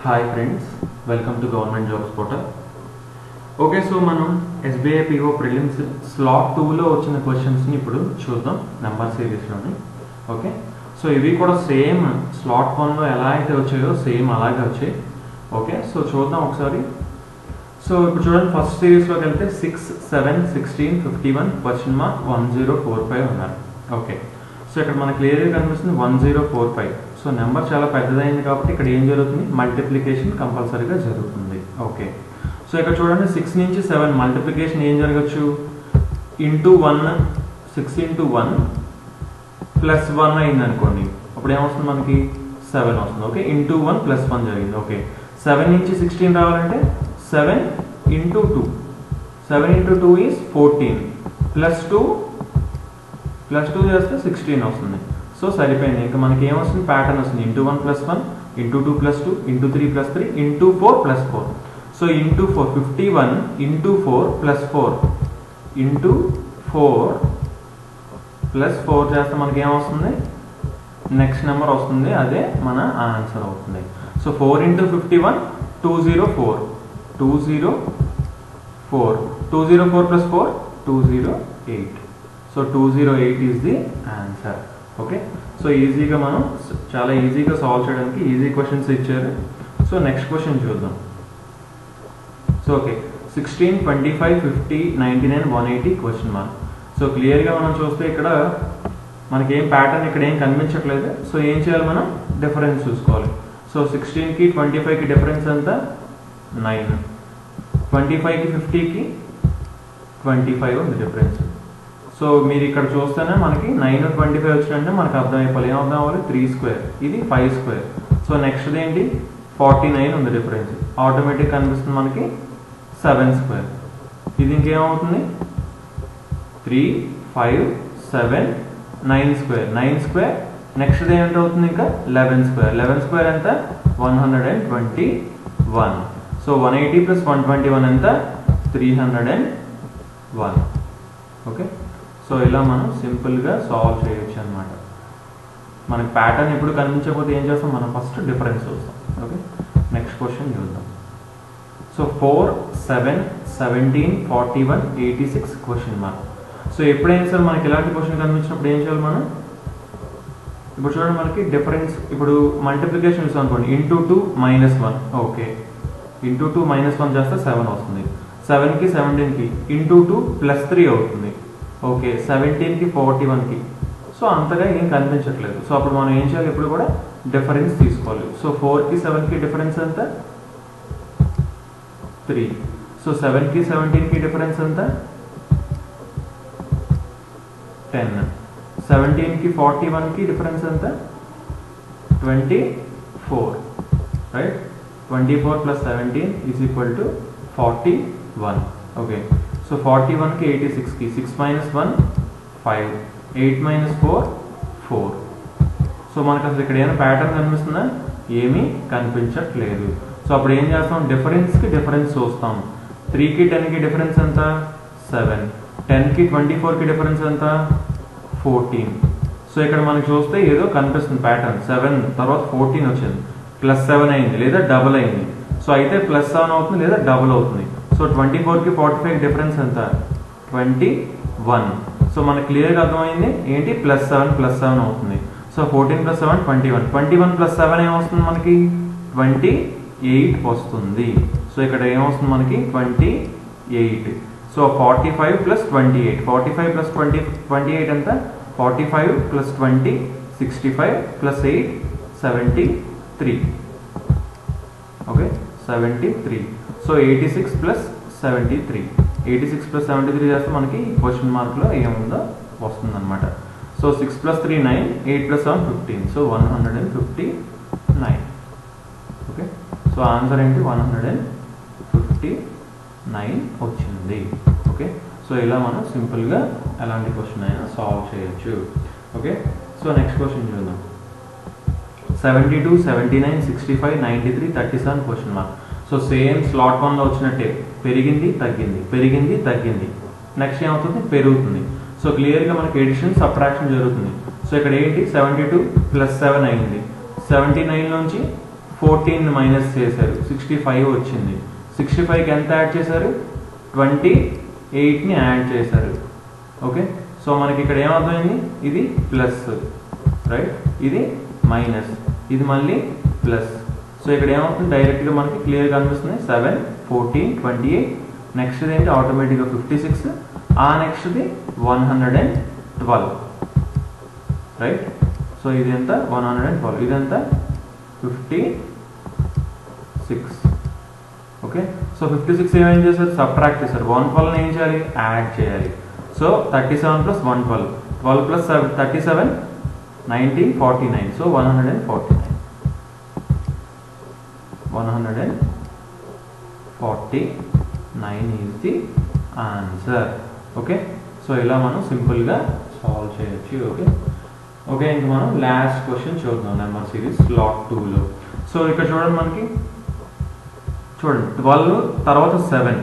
Hi friends, welcome to Government Jobs Portal. Okay, so మనం SBI PO Prelims slot 2 లో వచ్చిన questions ని ఇప్పుడు చూద్దాం నెంబర్ సిరీస్ లోని. ఓకే, సో ఇవి కూడా సేమ్ స్లాట్ 1 లో ఎలా అయితే వచ్చాయో సేమ్ అలాగే వచ్చాయి. ఓకే, సో చూద్దాం ఒకసారి. సో ఇప్పుడు చూడండి, ఫస్ట్ సిరీస్ లోకి వెళ్తే 6, 7, 16, 51 క్వశ్చన్ మార్క్ 1045 ఉన్నారు. ఓకే, సో ఇక్కడ మనకు క్లియర్గా కనిపిస్తుంది 1045. సో నెంబర్ చాలా పెద్దదైంది కాబట్టి ఇక్కడ ఏం జరుగుతుంది, మల్టిప్లికేషన్ కంపల్సరీగా జరుగుతుంది. ఓకే, సో ఇక్కడ చూడండి 6 నుంచి 7 మల్టిప్లికేషన్ ఏం జరగచ్చు, ఇంటూ 1, 6 into 1 ప్లస్ 1 అయింది అనుకోండి, అప్పుడు ఏమొస్తుంది మనకి 7 వస్తుంది. ఓకే, ఇంటూ 1 ప్లస్ 1 జరిగింది. ఓకే, 7 నుంచి 16 రావాలంటే 7 into 2, 7 into 2 is 14 ప్లస్ 2 చేస్తే 16 వస్తుంది. సో సరిపోయింది. ఇంకా మనకి ఏమొస్తుంది, ప్యాటర్న్ వస్తుంది, into 1 plus 1, into 2 plus 2, into 3 plus 3, into 4 plus 4. So into 4 51 into 4 plus 4 into 4 plus 4 చేస్తే మనకి ఏమొస్తుంది, నెక్స్ట్ నెంబర్ వస్తుంది, అదే మన ఆన్సర్ అవుతుంది. So 4 into 51 204, 204 plus 4 208. So 208 is the answer. Okay, so ఈజీగా మనం చాలా ఈజీగా సాల్వ్ చేయడానికి ఈజీ క్వశ్చన్స్ ఇచ్చారు. సో నెక్స్ట్ క్వశ్చన్ చూద్దాం. So okay, 16, 25, 50, 99, 180 question mark. So క్లియర్గా మనం చూస్తే ఇక్కడ మనకి ఏం ప్యాటర్న్ ఇక్కడ ఏం కనిపించట్లేదు. సో ఏం చేయాలి, మనం డిఫరెన్స్ చూసుకోవాలి. సో 16కి 25కి డిఫరెన్స్ ఎంత, 9. 25కి 50కి 25 ఉంది డిఫరెన్స్. సో మీరు ఇక్కడ చూస్తేనే మనకి 9, 25 వచ్చినంటే మనకు అర్థమైపోవాలి. ఏం అర్థం అవ్వాలి, 3 స్క్వేర్, ఇది 5 స్క్వేర్. సో నెక్స్ట్ ఏంటి, 49 ఉంది డిఫరెన్స్. ఆటోమేటిక్ కనిపిస్తుంది మనకి 7 స్క్వేర్. ఇది ఇంకేమవుతుంది, 3, 5, 7, 9 స్క్వేర్, 9 స్క్వేర్. నెక్స్ట్ ఏంటి అవుతుంది, ఇంకా 11 స్క్వేర్. 11 స్క్వేర్ ఎంత, 121. సో 180 ప్లస్ 121 ఎంత, 301. ఓకే, సో ఇలా మనం సింపుల్గా సాల్వ్ చేయొచ్చు అనమాట. మనకి ప్యాటర్న్ ఎప్పుడు కనిపించకపోతే ఏం చేస్తాం, మనం ఫస్ట్ డిఫరెన్స్ చూస్తాం. ఓకే, నెక్స్ట్ క్వశ్చన్ చూద్దాం. So 4, 7, 17, 41, 86 question mark. సో ఎప్పుడైనా సరే మనకి ఇలాంటి క్వశ్చన్ కనిపించినప్పుడు ఏం చేయాలి మనం, ఇప్పుడు చూడండి మనకి డిఫరెన్స్, ఇప్పుడు మల్టిప్లికేషన్ ఇస్తాం అనుకోండి, into 2 minus 1. Okay, into 2 minus 1 చేస్తే 7 వస్తుంది. 7కి 17కి ఇంటూ 2 ప్లస్ 3 అవుతుంది. ఓకే, 17కి 41కి. సో అంతగా ఏం కనిపించట్లేదు. సో అప్పుడు మనం ఏం చేయాలి, ఇప్పుడు కూడా డిఫరెన్స్ తీసుకోవాలి. సో 4కి 7కి డిఫరెన్స్ ఎంత, 3. సో 7కి 17కి డిఫరెన్స్ ఎంత, 10. 17కి 41కి డిఫరెన్స్ ఎంత, 24. రైట్, 24 ప్లస్ 17 is equal to 41. Okay, so 41కి 86కి 6 మైనస్ 1 5, 8 మైనస్ 4 4. సో మనకు అసలు ఇక్కడ ఏమైనా ప్యాటర్న్ కనిపిస్తుందా, ఏమీ కనిపించట్లేదు. సో అప్పుడు ఏం చేస్తాం, డిఫరెన్స్కి డిఫరెన్స్ చూస్తాం. 3కి 10కి డిఫరెన్స్ ఎంత, 7. 10కి 24కి డిఫరెన్స్ ఎంత, 14. సో ఇక్కడ మనకి చూస్తే ఏదో కనిపిస్తుంది ప్యాటర్న్. 7 తర్వాత 14 వచ్చింది, ప్లస్ 7 అయింది, లేదా డబుల్ అయింది. సో అయితే ప్లస్ 7 అవుతుంది, లేదా డబుల్ అవుతుంది. సో 24కి 45 డిఫరెన్స్ ఎంత, 21. సో మనకు క్లియర్గా అర్థమైంది ఏంటి, ప్లస్ 7 అవుతుంది. So 14 plus 7 21. 21 ప్లస్ 7 ఏమొస్తుంది మనకి, 28 వస్తుంది. సో ఇక్కడ ఏమొస్తుంది మనకి, 28. సో 45 ప్లస్ 28, 45 ప్లస్ 28 ఎంత, 45 plus 20 65 plus 8 73. Okay, 73. So 86 plus 73, 86 plus 73 చేస్తే మనకి క్వశ్చన్ మార్క్లో ఏముందో వస్తుంది అనమాట. So 6 plus 3 9, 8 plus 7 15. So 159. Okay, so answer ఏంటి, 159 వచ్చింది. ఓకే, సో ఇలా మనం సింపుల్గా ఎలాంటి క్వశ్చన్ అయినా సాల్వ్ చేయొచ్చు. ఓకే, సో నెక్స్ట్ క్వశ్చన్ చూద్దాం. 72, 79, 65, 93, 37 question mark. So same slot 1లో వచ్చినట్టే, పెరిగింది తగ్గింది, పెరిగింది తగ్గింది. నెక్స్ట్ ఏమవుతుంది, పెరుగుతుంది. సో క్లియర్గా మనకి ఎడిషన్ సబ్ట్రాక్షన్ జరుగుతుంది. సో ఇక్కడ ఏంటి, 72 ప్లస్ 7 అయింది, 79 నుంచి 14 మైనస్ చేశారు, 65 వచ్చింది. 65కి ఎంత యాడ్ చేశారు? 28ని యాడ్ చేశారు. ఓకే, సో మనకి ఇక్కడ ఏమర్థమైంది? ఇది ప్లస్, రైట్, ఇది మైనస్, ఇది మళ్ళీ ప్లస్. సో ఇక్కడ ఏమవుతుంది? డైరెక్ట్గా మనకి క్లియర్గా కనిపిస్తుంది 7, 14, 28. నెక్స్ట్ది ఏంటి? ఆటోమేటిక్గా 56. ఆ నెక్స్ట్ది 112, రైట్. సో ఇది ఎంత? 112. ఇదంతా 56. ఓకే, సో 56 ఏమేం చేశారు? సబ్ట్రాక్ట్ చేశారు. 112 ఏం చేయాలి? యాడ్ చేయాలి. So 37 plus 112, 12 plus 37, 19, 49. So 149 is the answer. Okay, so ఇలా మనం సింపుల్గా సాల్వ్ చేయొచ్చు. ఓకే ఓకే ఇంక మనం లాస్ట్ క్వశ్చన్ చూద్దాం నెంబర్ సిరీస్ లాట్ 2లో. సో ఇక్కడ చూడండి, మనకి చూడండి 12 తర్వాత 7.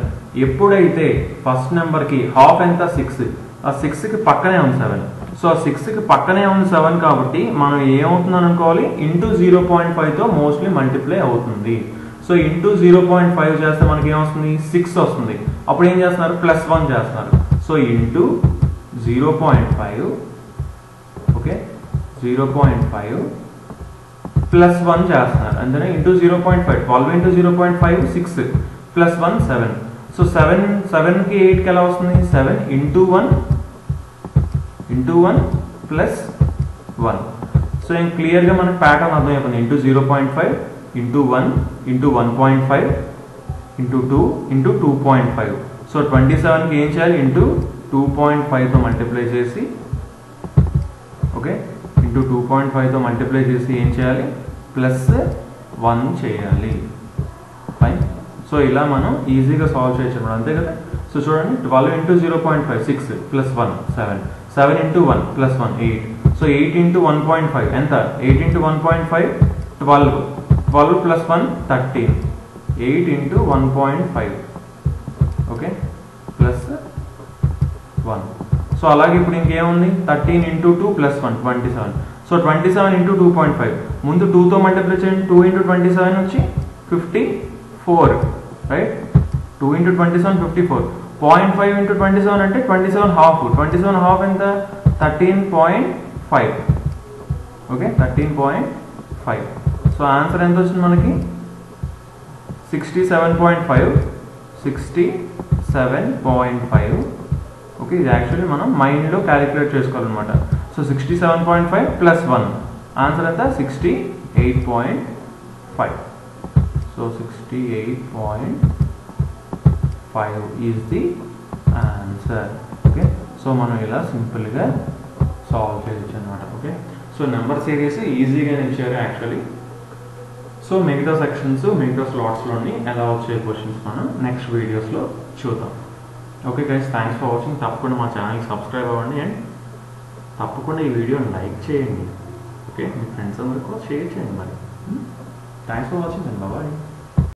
ఎప్పుడైతే ఫస్ట్ నెంబర్కి హాఫ్ ఎంత? 6. ఆ 6కి పక్కనే ఉంది 7. సో ఆ 6కి పక్కనే ఉంది 7 కాబట్టి మనం ఏమవుతుందని అనుకోవాలి? ఇంటూ 0.5తో మోస్ట్లీ మల్టిప్లై అవుతుంది. సో ఇంటూ 0.5 చేస్తే మనకి ఏమొస్తుంది? 6 వస్తుంది. అప్పుడు ఏం చేస్తున్నారు? +1 చేస్తున్నారు. సో ఇంటూ 0.5, ఓకే, 0.5 +1 చేస్తున్నారు. అంతేనా? Into 0.5, 12 into 0.5 6 +1 7. సో 7కి 8కి ఎలా వస్తుంది? 7 ఇంటూ 1 ప్లస్ 1. సో ఏం క్లియర్గా మనకి ప్యాటర్న్ అర్థమైపోయింది. Into 0.5 into 1 into 1.5 into 2 into 2.5. So 27కి ఏం చేయాలి? ఇంటూ 2.5తో మల్టిప్లై చేసి, ఓకే, ఇంటూ 2.5తో మల్టిప్లై చేసి ఏం చేయాలి? +1 చేయాలి. ఫైన్. సో ఇలా మనం ఈజీగా సాల్వ్ చేయొచ్చు అన్నమాట, అంతే కదా. సో చూడండి, 12 ఇంటూ 0.5 6 +1 7, 7 ఇంటూ 1 +1 8. సో 8 ఇంటూ 1.5 ఎంత? 8 ఇంటూ 1.5 12, 12 + 1 13, 8 ఇంటూ 1.5, ఓకే, +1. సో అలాగే ఇప్పుడు ఇంకేముంది? 13 ఇంటూ 2 + 1 27. సో 27 ఇంటూ 2.5 ముందు 2తో మల్టిప్లై చేయండి. 2 ఇంటూ 27 వచ్చి 54, రైట్. 2 ఇంటూ 27 54. 0.5 ఇంటూ 27 అంటే 27 హాఫ్. 27 హాఫ్ ఎంత? 13.5, ఓకే, 13.5. సో ఆన్సర్ ఎంత వచ్చింది మనకి? 67.5, 67.5. ఓకే, ఇది యాక్చువల్లీ మనం మైండ్లో క్యాలిక్యులేట్ చేసుకోవాలన్నమాట. సో 67.5 + 1 ఆన్సర్ ఎంత? 68.5. So 68.5 is the answer. Okay, so మనం ఇలా సింపుల్గా సాల్వ్ చేయొచ్చు అనమాట. ఓకే, సో నెంబర్ సిరీస్ ఈజీగానే ఇచ్చారు యాక్చువల్లీ. సో మిగతా సెక్షన్స్, మిగతా స్లాట్స్లోని ఎలా వచ్చే క్వశ్చన్స్ మనం నెక్స్ట్ వీడియోస్లో చూద్దాం. Okay guys, thanks for watching. తప్పకుండా మా ఛానల్కి సబ్స్క్రైబ్ అవ్వండి అండ్ తప్పకుండా ఈ వీడియోని లైక్ చేయండి. ఓకే, మీ ఫ్రెండ్స్ అందరికీ షేర్ చేయండి మరి. Thanks for watching and bye.